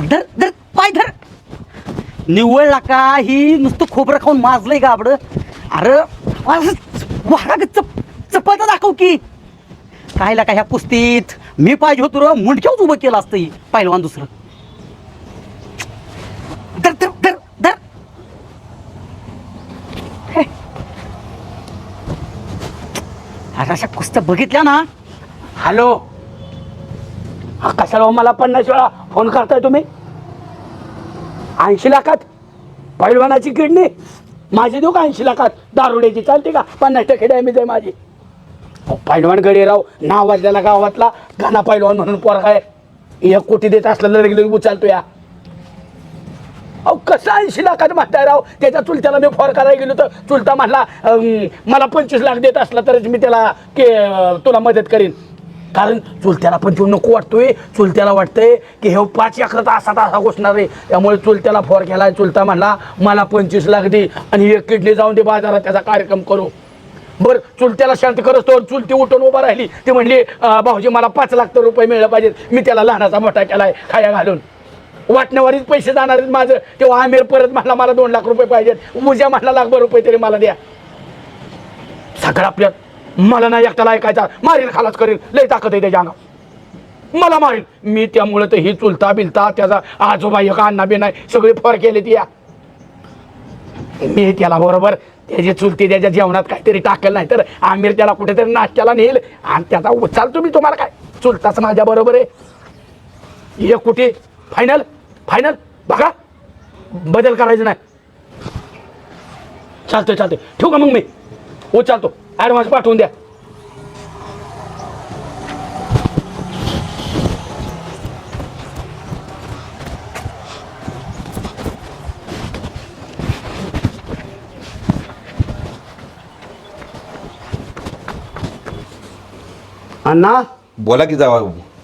धर धर पाय धर. निव्वळला का ही नुसतं खोबरं खाऊन माजलंय का आपलं. अरे वाघ चपळता दाखव की. कायला का ह्या कुस्तीत मी पाहिजे होतो र मुंडक्याच उभं केलं असतं ही पहिलवान दुसरं. धर धर धर धर. अरे अशा कुस्त्या बघितल्या ना. हॅलो, हा कशाला मला 50 वेळा फोन करताय तुम्ही? 80 लाखात पैलवानाची किडनी माझी देऊ का? 80 लाखात दारुड्याची चालते का? 50% डॅमेज आहे माझी. पैलवान गडेराव नाव वाजलेला गावातला घाना पैलवान म्हणून पोरगा आहे. 1 कोटी देत असलं लगेच उचलतो या. अहो कसं 80 लाखात म्हणताय राव? त्याच्या चुलत्याला मी फोन करायला गेलो तर चुलता म्हणला मला 25 लाख देत असला तरच मी त्याला तुला मदत करीन. कारण चुलत्याला 25 नको वाटतोय. चुलत्याला वाटतंय की हे 5 एकरात असा घोषणार आहे. त्यामुळे चुलत्याला फोन केला. चुलता म्हणला मला 25 लाख दे आणि 1 किडनी जाऊन दे बाजारात, त्याचा कार्यक्रम करू. बरं चुलत्याला शांत करत तो चुलती उठून उभा राहिली. ती म्हणली भाऊजी मला 5 लाख रुपये मिळाले पाहिजेत. मी त्याला लहानाचा मोठा केलाय खाया घालून. वाटण्यावरीच पैसे जाणार आहेत माझं. तेव्हा आमिर परत म्हणला मला 2 लाख रुपये पाहिजेत. उद्या म्हणला 1 लाख रुपये तरी मला द्या. सगळं आपल्या मला नाही एकट्याला ऐकायचा. मारील खालास करेल. लय ताकद आहे त्याच्या अंगात. मला मारील मी. त्यामुळे तर ही चुलता बिलता त्याचा आजोबा एक अण्णा बी नाही सगळे फर केले ती. मी त्याला बरोबर त्याची चुलती त्याच्या जेवणात काहीतरी टाकेल, नाही तर आमिर त्याला कुठेतरी नाश्त्याला नेईल आणि त्याचा उचाल तुम्ही तुम्हाला काय चुलताच माझ्या बरोबर आहे. 1 कोटी फायनल फायनल बघा. बदल करायचं नाही. चालतंय चालतंय ठेवू का मग मी? उचलतो. ॲडव्हान्स पाठवून द्या. अण्णा बोला की जावा.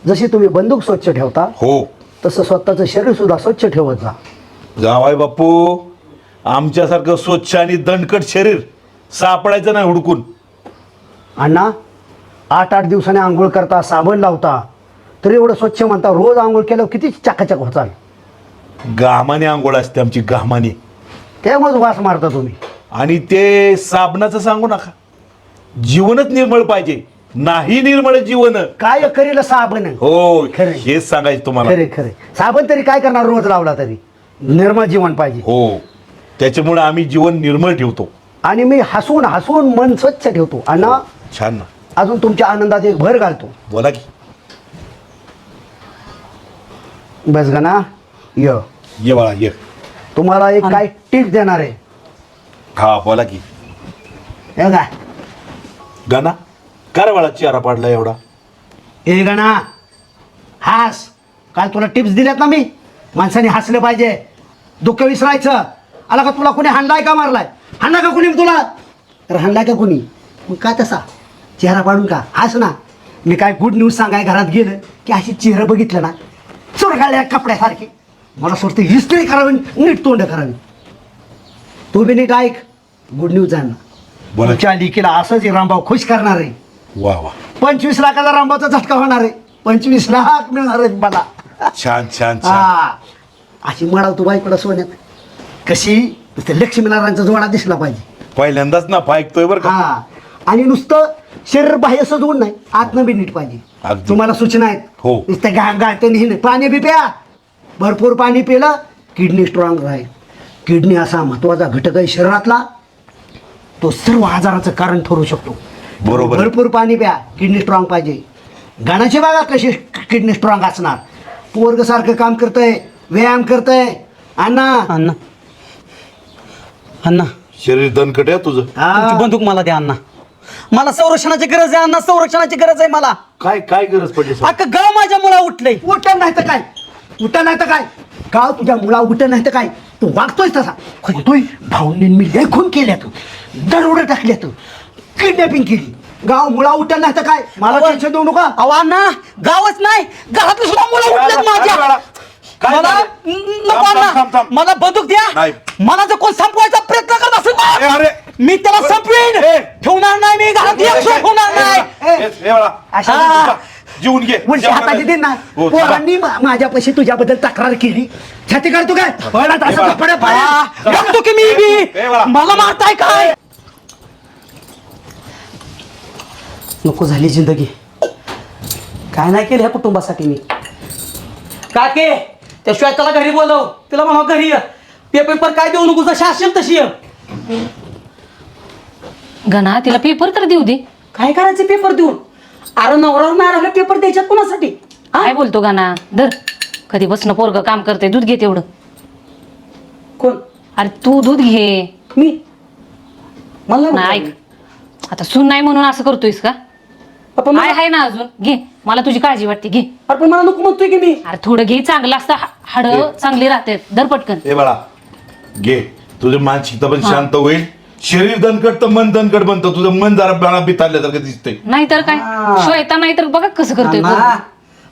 जशी तुम्ही बंदूक स्वच्छ ठेवता हो तसं स्वतःचं शरीर सुद्धा स्वच्छ ठेवत जा. जावाय बापू, आमच्यासारखं स्वच्छ आणि दणकट शरीर सापडायचं नाही हुडकून. अण्णा 8-8 दिवसाने आंघोळ करता, साबण लावता, तरी एवढं स्वच्छ म्हणता. रोज आंघोळ केल्यावर किती चकाचक होताल. घामाने आंघोळ असते आमची, घामाने. त्यामुळेच वास मारता तुम्ही. आणि ते साबणाचं सांगू नका. जीवनच निर्मळ पाहिजे. नाही निर्मळ जीवन काय करील साबण. हो खरं. हेच सांगायचं तुम्हाला. खरे खरे. साबण तरी काय करणार, रोज लावला तरी निर्मळ जीवन पाहिजे. हो त्याच्यामुळे आम्ही जीवन निर्मळ ठेवतो. आणि मी हसून हसून मन स्वच्छ ठेवतो. अण्णा छान ना. अजून तुमच्या आनंदात एक भर घालतो. बोला की. बस गणा य ये बाळा ये. तुम्हाला एक काय टिप देणार आहे. हा बोला की. हे काय गाना काय रे बाळा चेहरा पाडला एवढा? ए गणा हास. काल तुला टिप्स दिल्यात ना मी. माणसाने हसलं पाहिजे, दुःख विसरायचं. आला का तुला कोणी हाणलाय का मारलाय? हाणला का कोणी तुला? तर हाणलाय का कोणी? मग काय तसा चेहरा पाडून का हास ना. मी काय गुड न्यूज सांगाय घरात गेलं की अशी चेहरा बघितलं ना चुरगाळल्या कपड्यासारखे मला सोडते हिस्ट्री करावी, नीट तोंड करावी. तू बी नीट ऐक. गुड न्यूज आहे ना. बोला. तुमच्या लिकीला असंच रामभाऊ खुश करणार आहे. वा वा 25 लाखाचा रामभाऊचा झटका होणार आहे. 25 लाख मिळणार आहेत मला. छान छान छान. हा अशी म्हणाव तू बाईकडं सोन्यात कशी नुसतं लक्ष्मीनारायणचा जोडा दिसला पाहिजे. पहिल्यांदाच ना ऐकतोय बरं का. हा आणि नुसतं शरीर बाह्य सजवून नाही, आतनं बी नीट पाहिजे. अगदी. तुम्हाला सूचना आहेत. हो. नुसतं गाळते पाणी बी प्या. भरपूर पाणी पिलं किडनी स्ट्रॉंग राहील. किडनी असा महत्वाचा घटक आहे शरीरातला, तो सर्व आजाराचं कारण ठरू शकतो. बरोबर. भरपूर पाणी प्या, किडनी स्ट्रॉंग पाहिजे. गाण्याची बघा कशी किडनी स्ट्रॉंग असणार. पोरग सारखं काम करतंय, व्यायाम करतंय. अण्णा अण्णा अण्णा शरीर दणकट आहे तुझं. तुमची बंदूक मला द्या अण्णा. मला संरक्षणाची गरज आहे अण्णा. संरक्षणाची गरज आहे मला. काय काय गरज पडली सर? अख्खं गाव माझ्या मुळा उठलंय. उठण नाही तर काय, उठण नाही तर काय. गाव तुझ्या मुला उठण नाही तर काय. तू वागतोय तसा. तू भाऊने मी लय खून केल्या, तू दरोडे टाकल्या, तू किडनॅपिंग केली. गाव मुळा उठण नाही तर काय. मला टेन्शन देऊ नका. अहो अण्णा गावच नाही, घरातले सुद्धा मुलं उठलेत माझ्या. काय मला झालं? नको थांब, अण्णा. थांब, थांब. मला बंदूक द्या. नाही. मला जर कोण संपवायचा प्रयत्न करत असेल ए, ना, अरे. मी त्याला संपवीन. ए. ठेवणार नाही मी घरात. एक क्षण ठेवणार नाही. ए, ए, बाळा. अशा हा. जेवून घे उलशी हाताची दे ना हो, पोरांनी माझ्यापाशी तुझ्याबद्दल तक्रार केली छाती काढतो काय पळत असं कपडे बाळा, बघतो की मी बी ए बाळा. मला मारताय काय नको झाली जिंदगी काय नाही केलं ह्या कुटुंबासाठी मी काके त्याशिवाय त्याला घरी बोलव तिला म्हणा घरी ये पेपर काय देऊ नको जशी असेल तशी ये गणा तिला पेपर तर देऊ दे. काय करायचे पेपर देऊन अरे नवरा मारायला पेपर द्यायच्यात कुणासाठी काय बोलतो गणा धर कधी बसणं पोरग काम करते दूध घे तेवढं. कोण अरे तू दूध घे. मी मला नाही ऐक आता सून नाही म्हणून असं करतोयस का? पप्पा काय मला आहे ना अजून घे मला तुझी काळजी वाटते घे. अरे पण मला नको म्हणतोय की मी अरे थोडं घे चांगलं असतं हाड चांगली राहते दर पटकन. ए बाळा घे तुझं मानसिकता पण शांत होईल शरीर दणकट तर मन दणकट बनतं तुझं मन जरा बाळा बिथारल्यासारखं दिसतंय नाहीतर काय श्वेता नाही तर बघा कसं करतोय अण्णा, पोरगं.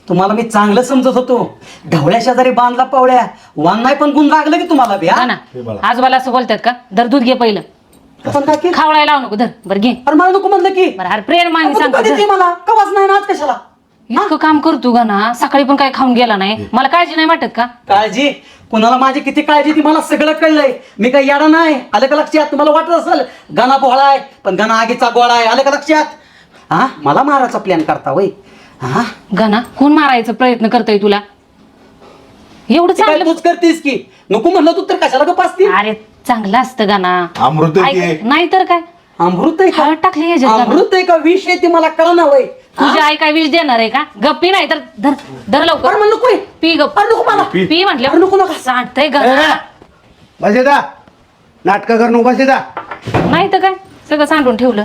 तुम्हाला मी चांगलं समजत होतो ढवळ्या शेजारी बांधला पावड्या वान नाही पण गुण लागलं की तुम्हाला बी, हा? गणा हे बाळा. आजोबाला असं बोलतात का धर दूध घे पहिलं. पण काय केलं? खावळायला लावू नको धर बरं घे. अरे मला नको म्हणलं की बरं अरे प्रेमाने अरे तू सांगतो कधी धर. ती मला कवाच नाही ना आज कशाला इतकं काम करतो गणा सकाळी पण काय खाऊन गेला नाही मला काळजी नाही वाटत का? काळजी कुणाला माझी किती काळजी ती मला सगळं कळलंय मी काही याडा नाही आलं का लक्षात तुम्हाला वाटत असेल गाणा पोहळा आहे पण गाणा आगीचा गोळा आहे आलं का लक्षात हा मला मारायचा प्लॅन करता वय हा गणा कोण मारायचा प्रयत्न करतोय तुला एवढं ते काय चांगलं. तूच करतेस की नको म्हणलं तू तर कशाला गप असती अरे चांगलं असतं गणा अमृत आहे ऐक, नाही तर काय अमृत आहे का हळद टाकली ह्याच्यात गणा. अमृत आहे का विष आहे ते मला कळना वय तुझी आई काय विष देणार आहे का गप्पी नाही तर धर धर अरे लवकर मला नकोय पी गप अरे नको मला पी. पी अरे नको म्हटलं नका. सांडतंय गणा. बस येता नाटकं करून बस येता नाही तर काय सगळं सांडून ठेवलं.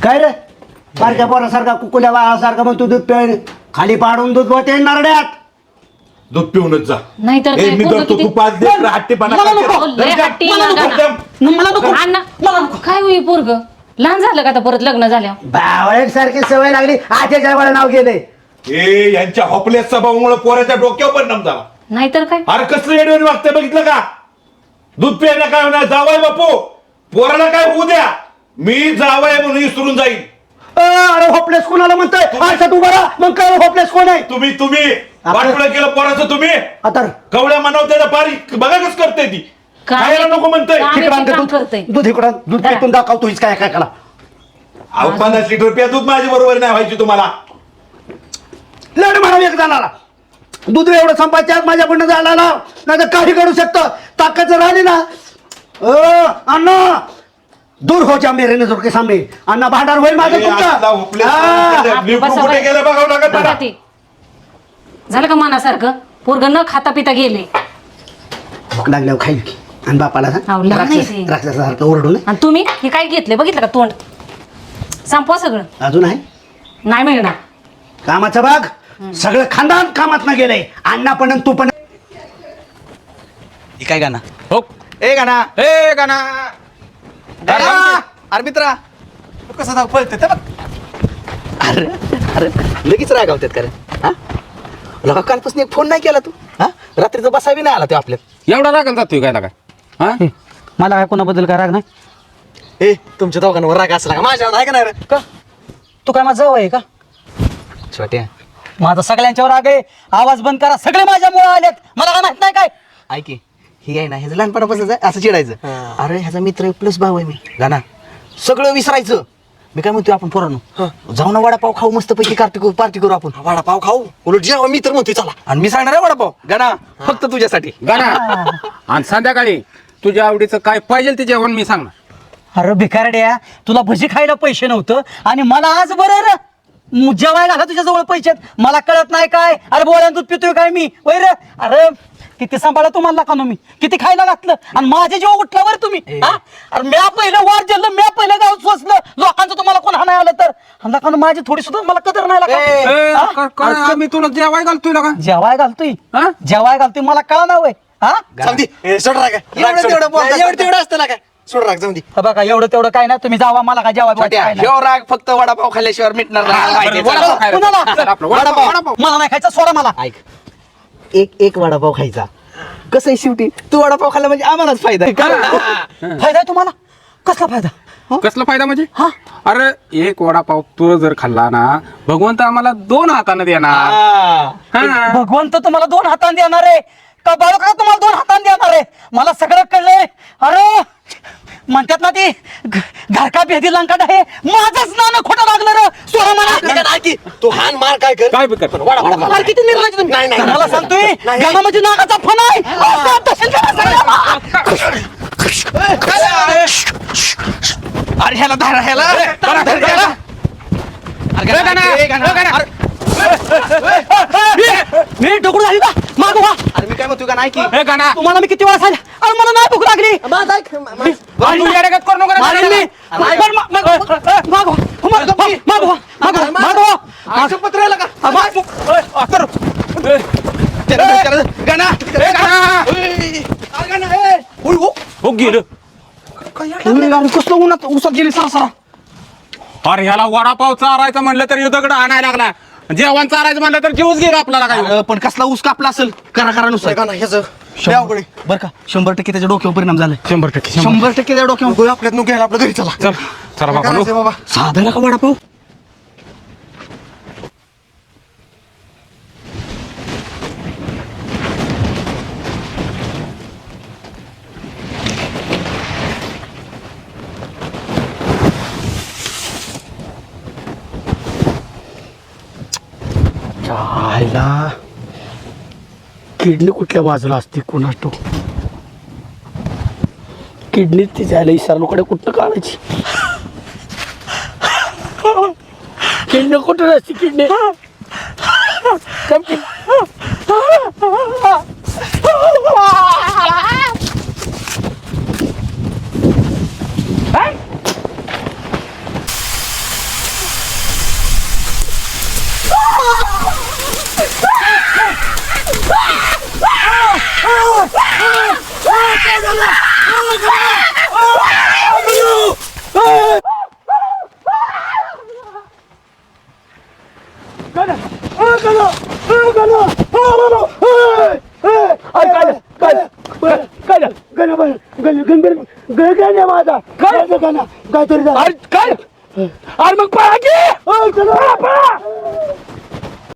काय रे बारक्या पोरासारखा कुकुल्या बाळासारखा मग तू दूध पे खाली पाडून दूध बोते नारड्यात दूध पिऊनच जा नाहीतर ए काय, मी पोरगं करतो तू किती- 5 दे हट्टीपणा मला करते. नको. हो, लय हट्टी मला आहे नको. गणा. मला नको अण्णा मला नको काय होईल पोरग लहान झालं का आता परत लग्न झाल्यावर? बावळेट सारखी सवय लागली आजच्या मला नाव गेले ए यांच्या हॉपलेस स्वभावामुळे पोराच्या डोक्यावर परिणाम झाला नाहीतर काय अरे कसलं येडवणी वागतंय बघितलं का दूध प्यायला काय होणार जावाय बापू पोराला काय होऊ द्या मी जावाय म्हणून विसरून जाईल अरे होपलेस कोणाला म्हणतोय असं तू बरा मग काय होपलेस कोण आहे तुम्ही वाटोळं केलं पोराचं तुम्ही आता कवड्या म्हणाव त्याला पारी बघा कस करते ती खायला नको म्हणतोय काय? तिकडं आणते काम दूध करतोय. दूध इकडं दूध जरा. पेटून दाखवतो हीच काय काय करा अहो 50 लिटर प्या दूध माझ्या बरोबर नाही व्हायची तुम्हाला लढ म्हणावी एक जणाला दूध एवढं संपायच्या आत माझ्याकडनं झाला ना नाही तर काही करू शकतं ताकद जर आली ना अण्णा दूर हो जा मेरे नजर के सामने अण्णा भांडार होईल माझं ए, असला उपलेस तुमचं लिफ्ट कुठे गेलं बघावं लागत मला. बघा ते. झालं का मनासारखं पोरग न खाता पिता गेले भूक लागल्यावर खाईल की आणि बापाला अहो, लहान आहे ते. राक्षसासारखं ओरडून आणि तुम्ही हे काय घेतले बघितलं का तोंड संपवा सगळं अजून आहे नाही मिळणार. कामाचा भाग सगळं खानदान कामात न गेलंय अण्णा पण आणि तू पण काय गाणं हो ए गाणा ए गाणा अरे मित्रा तू कसं जाऊ पळते ते बघ अरे अरे लगेच रागावतात का रे हा लगा कालपासून एक फोन नाही केला तू हा रात्रीचा बसावी नाही आला तो आपल्यात एवढा रागन जातोय काय लागा हा मला काय कोणाबद्दल काय राग नाही ए तुमच्या दोघांवर राग असला का माझ्यावर आहे का नाही रे का तू काय माझा आहे का छोट्या माझा सगळ्यांच्यावर राग आहे आवाज बंद करा सगळे माझ्यामुळे आलेत मला काय माहित नाही काय ऐकी ही आहे ना ह्याचं लहानपणापासून आहे असं चिडायचं अरे ह्याचा मित्र प्लस भाऊ आहे मी गाणा सगळं विसरायचं मी काय म्हणतोय आपण पोरांनो जाऊ ना वडापाव खाऊ मस्त पैकी पार्टी करू आपण वडापाव खाऊ उलट जेव्हा मी तर म्हणतोय चला आणि मी सांगणार आहे वडापाव गाणा फक्त तुझ्यासाठी गाणा आणि संध्याकाळी तुझ्या आवडीचं काय पाहिजे ते जेवण मी सांगणार अरे भिकारड्या तुला भजी खायला पैसे नव्हतं आणि मला आज बरं जेवायला घाला तुझ्या जवळ पैसे आहेत. मला कळत नाही काय अरे बोला दूध पितोय काय मी वैर अरे किती सांभाळा तुम्हाला का मी किती खायला घातलं आणि माझे जेव्हा उठल्यावर तुम्ही हा? अरे म्या पहिलं वार जेवलं म्या पहिलं गाव सोसलं लोकांचं तुम्हाला कोण हाणाय आलं तर हल्ला का माझी थोडी सुद्धा मला कदर नाही ए, लागत काय आम्ही तुला जेवाय घालतोय का जेवाय घालतोय हा? जेवाय घालतोय मला कळा ना वय हा बघा एवढं तेवढं काय ना तुम्ही जावा मला काय जेवाय राग फक्त वडापाव खाल्ल्याशिवाय मिटणार नाही वडापाव खायला. कुणाला? चल आपलं वडापाव. मला नाही खायचा सोडा मला ऐक एक वडापाव खायचा कसं आहे शेवटी तू वडापाव खाल्ला म्हणजे आम्हालाच फायदा आहे. फायदा आहे तुम्हाला कसला फायदा कसला फायदा म्हणजे अरे एक वडापाव तू जर खाल्ला ना भगवंत आम्हाला 2 हाताने देणार हा. भगवंत तुम्हाला 2 हातांनी देणार आहे का बाळू का तुम्हाला 2 हातांनी देणार आहे मला सगळं कळलंय. अरे म्हणतात ना ती घरका भेदी लंकाट आहे माझंच नाणं खोटं लागलं रे सोडा मला. तू हान मार काय कर काय बी कर अरे किती निर्लज्ज तुम्ही. नाही, नाही. मला सांगतोय गाणं म्हणजे नागाचा फण आहे. असं तसं अरे ह्याला धरा ह्याला मी ढोकळू झाली का मागो व्हा. अरे मी काय म्हणतो का नाही की हे गाणा तुम्हाला मी किती वेळा सांगितलं अरे मला नाही भूक लागली. तू येड्यागत करू नको रे. मारेन मी. बरं, मागो मागो मागो पत्राला का गाणा हो गेलं कसलं उन्हात उसात गेली सरा अरे ह्याला वडापाव चारायचं म्हणलं तर दगड आणायला लागला जेवण चारायचं म्हणलं तर जीवच गेला आपल्याला काय पण कसला ऊस कापला असेल करा नुसार बर का 100% त्याच्या डोक्यावर परिणाम झाला 100% 100% त्या डोक्यावर आपल्यात नको घ्यायला आपल्या घरी चला चल चला बाबा साधा का वडापाव आयला किडनी कुठल्या बाजूला असते कोणास ठाऊक. किडनी तिच्या आल्या इशाराकडे कुठं काढायची. किडनी कुठं असते किडनी माझा काय तरी अरे मग पळा की